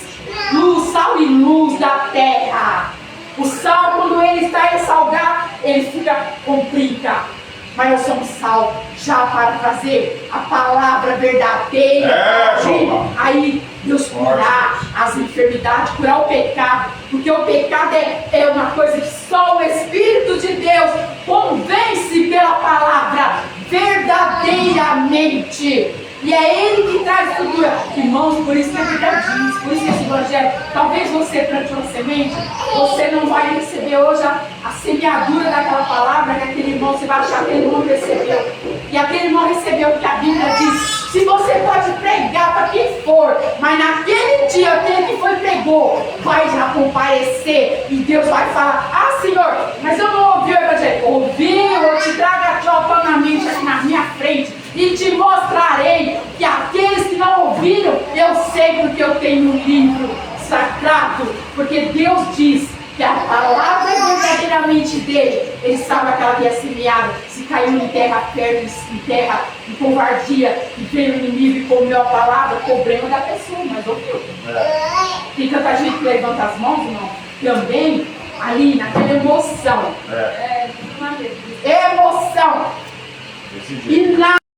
S4: sal e luz da terra. O sal, quando ele está em salgar, ele complica. Mas nós somos sal já para trazer a palavra verdadeira. Aí Deus curar as enfermidades, curar o pecado. Porque o pecado é uma coisa que só o Espírito de Deus convence pela palavra verdadeiramente. E é Ele que traz estrutura. Irmãos, por isso que a Bíblia diz, por isso que esse evangelho, talvez você plante uma semente, você não vai receber hoje a semeadura daquela palavra que aquele irmão, você vai achar que aquele irmão recebeu. E aquele irmão recebeu o que a Bíblia diz. Se você pode pregar para quem for, mas naquele dia aquele que foi pregou vai já comparecer e Deus vai falar: ah, Senhor, mas eu não ouvi o evangelho. Ouviu, eu te trago aqui autonomamente aqui na minha frente e te mostrarei que aqueles que não ouviram, eu sei porque eu tenho um livro sagrado, porque Deus diz que a palavra é verdadeiramente dele. Ele sabe aquela que é semeada, se caiu em terra fértil, em terra de covardia, e veio o inimigo e comeu a palavra, o problema da pessoa, mas ouviu. Tem tanta gente que levanta as mãos, não? Também, ali, naquela emoção. Emoção. E nada